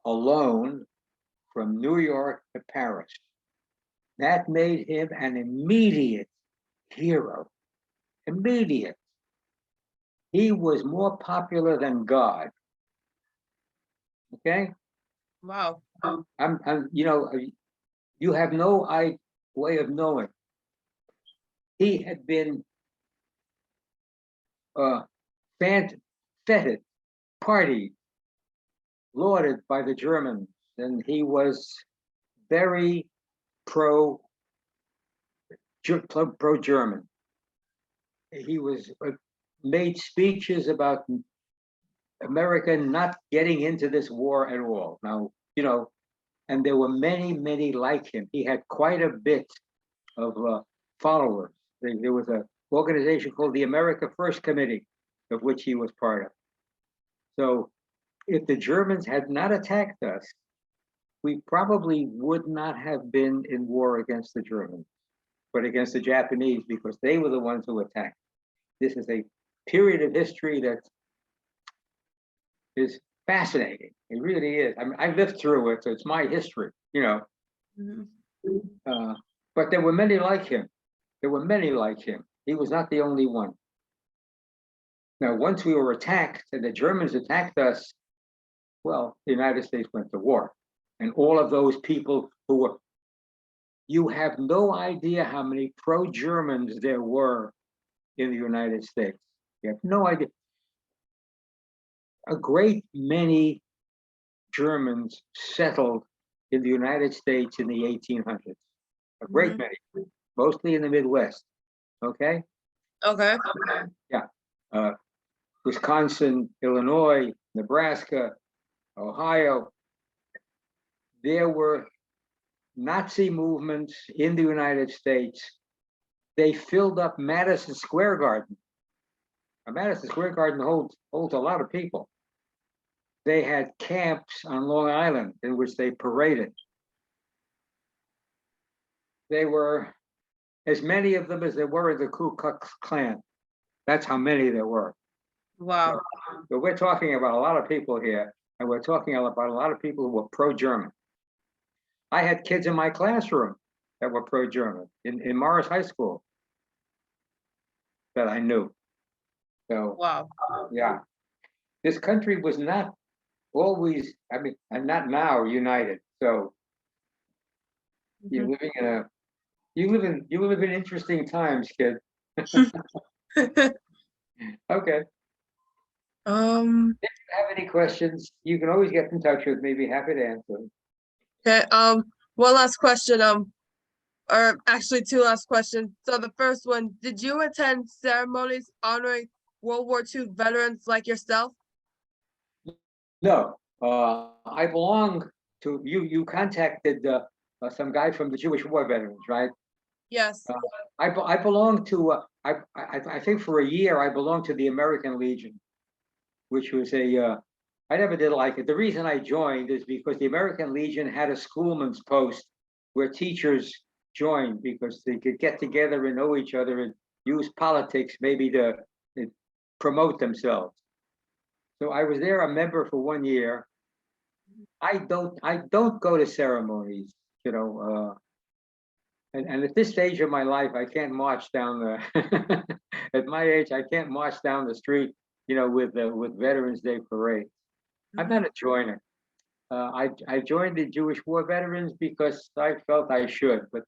alone from New York to Paris. That made him an immediate hero. Immediate. He was more popular than God. Okay? Wow. You have no way of knowing. He had been feted, partied, lauded by the Germans, and he was very pro-German. He was made speeches about America not getting into this war at all. Now, and there were many like him. He had quite a bit of followers. There was an organization called the America First Committee, of which he was part of. So if the Germans had not attacked us, we probably would not have been in war against the Germans, but against the Japanese, because they were the ones who attacked. This is a period of history that is fascinating. It really is. I mean, I lived through it, so it's my history, but there were many like him. There were many like him. He was not the only one. Now, once we were attacked and the Germans attacked us, well, the United States went to war. And all of those people who were, you have no idea how many pro-Germans there were in the United States. You have no idea. A great many Germans settled in the United States in the 1800s. A great many, mostly in the Midwest. Okay? Okay. Yeah. Wisconsin, Illinois, Nebraska, Ohio. There were Nazi movements in the United States. They filled up Madison Square Garden. Madison Square Garden holds a lot of people. They had camps on Long Island in which they paraded. They were as many of them as there were in the Ku Klux Klan. That's how many there were. Wow. So we're talking about a lot of people here, and we're talking about a lot of people who were pro-German. I had kids in my classroom that were pro-German in Morris High School that I knew. So, wow. Yeah, this country was not always, and not now united. So you're living in you live in interesting times, kid. Okay. Um. If you have any questions, you can always get in touch with me. Be happy to answer them. Okay. One last question. Or actually two last questions. So the first one, did you attend ceremonies honoring World War II veterans like yourself? No, I belong to you. You contacted some guy from the Jewish War Veterans, right? Yes. I belong to. I think for a year I belonged to the American Legion, which was a. I never did like it. The reason I joined is because the American Legion had a schoolman's post where teachers joined because they could get together and know each other and use politics maybe to promote themselves. So I was there a member for 1 year. I don't go to ceremonies, you know, and at this stage of my life, I can't march down the. At my age, I can't march down the street, with Veterans Day parade. I'm not a joiner. I joined the Jewish War Veterans because I felt I should, but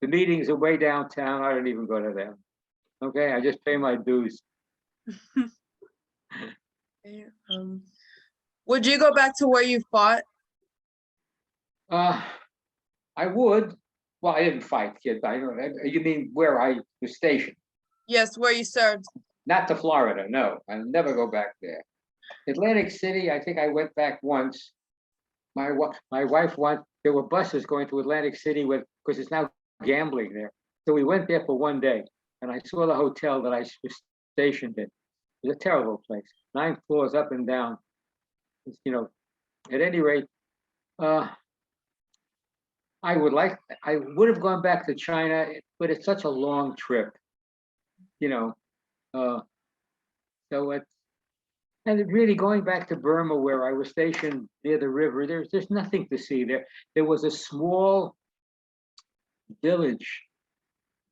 the meetings are way downtown. I don't even go to them. Okay, I just pay my dues. Okay, would you go back to where you fought? Uh, I would. Well, I didn't fight, kid. I don't. You mean where I was stationed? Yes, where you served. Not to Florida. No, I'll never go back there. Atlantic City. I think I went back once. My wife went. There were buses going to Atlantic City with because it's now gambling there. So we went there for 1 day, and I saw the hotel that I was stationed in. It was a terrible place. 9 floors up and down. It's, at any rate, uh, I would have gone back to China, but it's such a long trip, you know. Uh, so it's and really going back to Burma, where I was stationed near the river. There's nothing to see there. There was a small village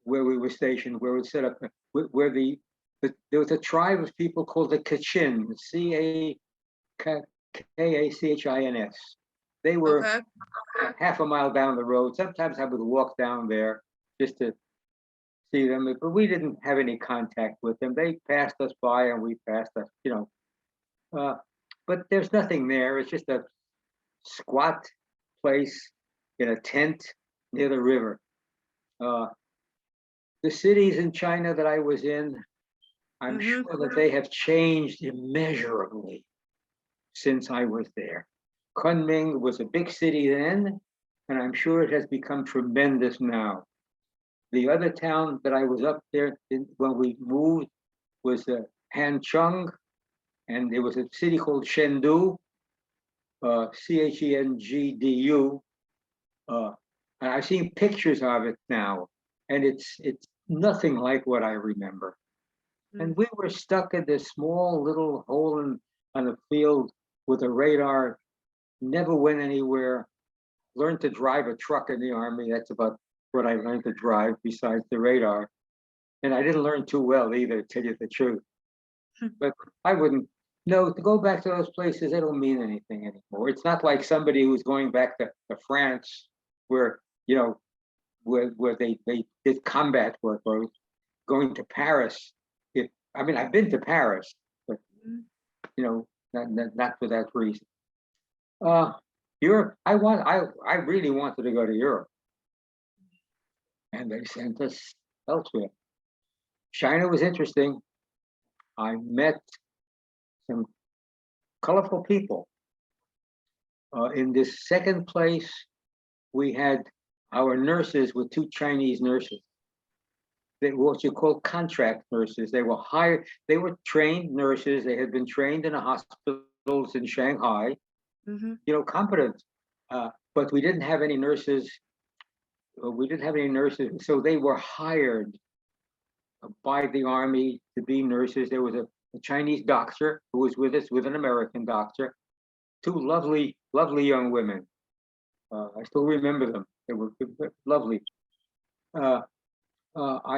where we were stationed, where we set up, where there was a tribe of people called the Kachin, Kachins. They were Okay. half a mile down the road. Sometimes I would walk down there just to see them, but we didn't have any contact with them. They passed us by and we passed us. Uh, but there's nothing there. It's just a squat place in a tent near the river. Uh, the cities in China that I was in, I'm sure that they have changed immeasurably since I was there. Kunming was a big city then, and I'm sure it has become tremendous now. The other town that I was up there when we moved was Hancheng, and there was a city called Chengdu, Chengdu. Uh, and I've seen pictures of it now, and it's nothing like what I remember. And we were stuck in this small little hole on a field with a radar, never went anywhere. Learned to drive a truck in the army. That's about what I learned to drive besides the radar. And I didn't learn too well either, to tell you the truth. But I wouldn't. No, to go back to those places, they don't mean anything anymore. It's not like somebody who's going back to France, where where they did combat work, or going to Paris. I mean, I've been to Paris, but not for that reason. Europe. I really wanted to go to Europe, and they sent us elsewhere. China was interesting. I met some colorful people. In this second place, we had our nurses with two Chinese nurses. They were what you call contract nurses. They were hired, they were trained nurses. They had been trained in the hospitals in Shanghai, competent. But we didn't have any nurses. So they were hired by the army to be nurses. There was a Chinese doctor who was with us, with an American doctor. Two lovely, lovely young women. I still remember them. They were lovely. I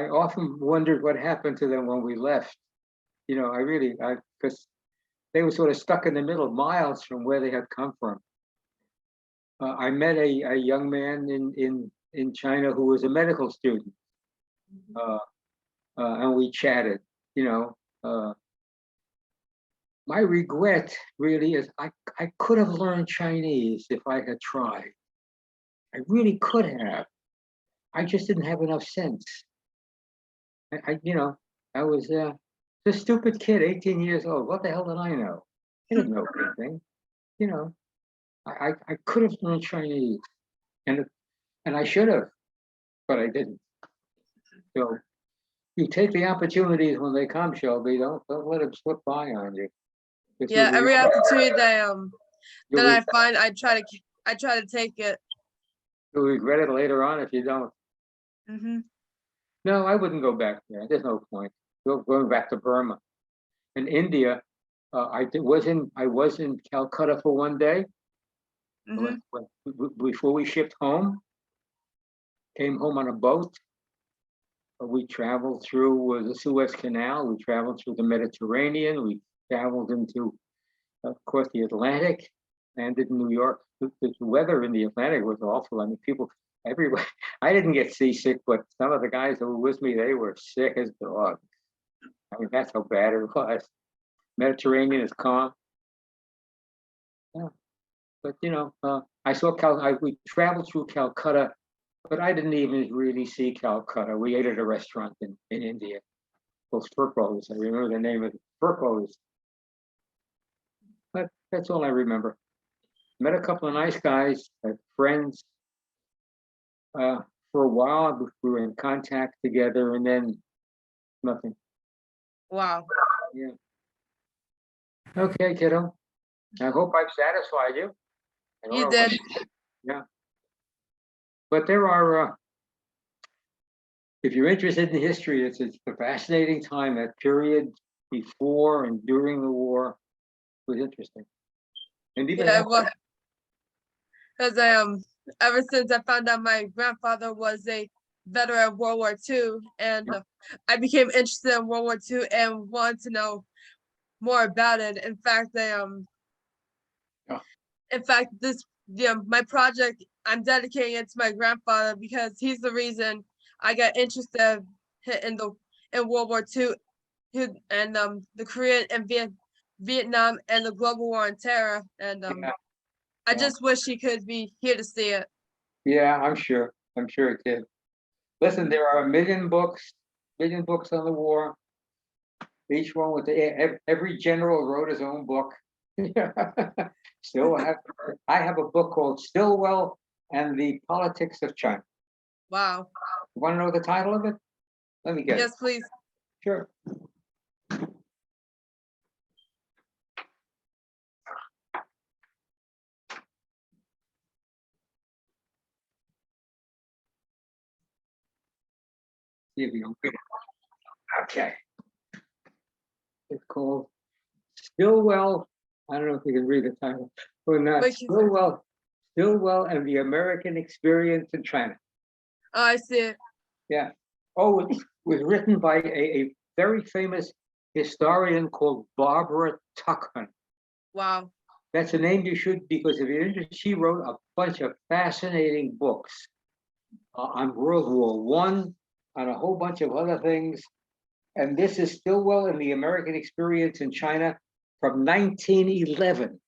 often wondered what happened to them when we left. Because they were sort of stuck in the middle, miles from where they had come from. I met a young man in China who was a medical student, and we chatted. My my regret really is I could have learned Chinese if I had tried. I really could have. I just didn't have enough sense. I was a stupid kid, 18 years old. What the hell did I know? I didn't know anything. You know, I could have learned Chinese, and I should have, but I didn't. So you take the opportunities when they come, Shelby. Don't let them slip by on you. Yeah, every opportunity that I you'll find, I try to take it. regret it later on if you don't. Hmm. No, I wouldn't go back there. There's no point. Going back to Burma. In India, I was in Calcutta for one day. Hmm. Before we shipped home, came home on a boat. We traveled through the Suez Canal. We traveled through the Mediterranean. We traveled into, of course, the Atlantic. Landed in New York. The weather in the Atlantic was awful. I mean, people everywhere. I didn't get seasick, but some of the guys that were with me, they were sick as dogs. I mean, that's how bad it was. Mediterranean is calm. Yeah. But we traveled through Calcutta, but I didn't even really see Calcutta. We ate at a restaurant in India, those furpos. I remember the name of the furpos. But that's all I remember. Met a couple of nice guys, friends. For a while, we were in contact together, and then nothing. Wow. Yeah. Okay, kiddo. I hope I've satisfied you. You did. Yeah. But there are, if you're interested in history, it's a fascinating time. That period before and during the war was interesting. And even Yeah, well, because ever since I found out my grandfather was a veteran of World War II, and I became interested in World War II and wanted to know more about it. In fact, this my project, I'm dedicating it to my grandfather because he's the reason I got interested in World War II, and the Korean and Vietnam and the global war on terror, and I just wish he could be here to see it. Yeah, I'm sure it did. Listen, there are a million books on the war. Each one with every general wrote his own book. I have a book called Stilwell and the Politics of China. Wow. You want to know the title of it? Let me get it. Yes, please. Sure. See if you can get it. Okay. It's called Stilwell. I don't know if you can read the title or not. Stilwell and the American Experience in China. Oh, I see it. Yeah. Oh, it was written by a very famous historian called Barbara Tuchman. Wow. That's a name you should, because if you're interested, she wrote a bunch of fascinating books on World War One, on a whole bunch of other things. And this is Stilwell and the American Experience in China from 1911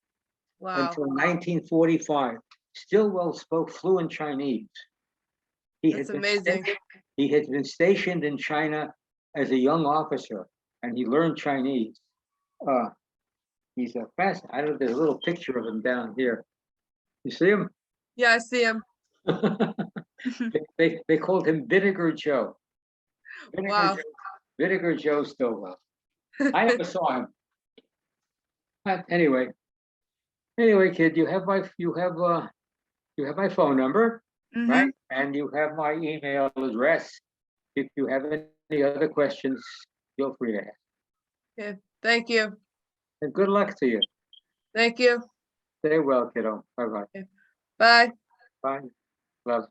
until 1945. Stilwell spoke fluent Chinese. That's amazing. He had been stationed in China as a young officer, and he learned Chinese. He's a fast. I don't know. There's a little picture of him down here. You see him? Yeah, I see him. They called him Vinegar Joe. Vinegar Joe Stilwell. I never saw him. But anyway, kid, you have my phone number, right? And you have my email address. If you have any other questions, feel free to ask. Okay, thank you. And good luck to you. Thank you. Stay well, kiddo. Bye-bye. Okay. Bye. Bye. Love.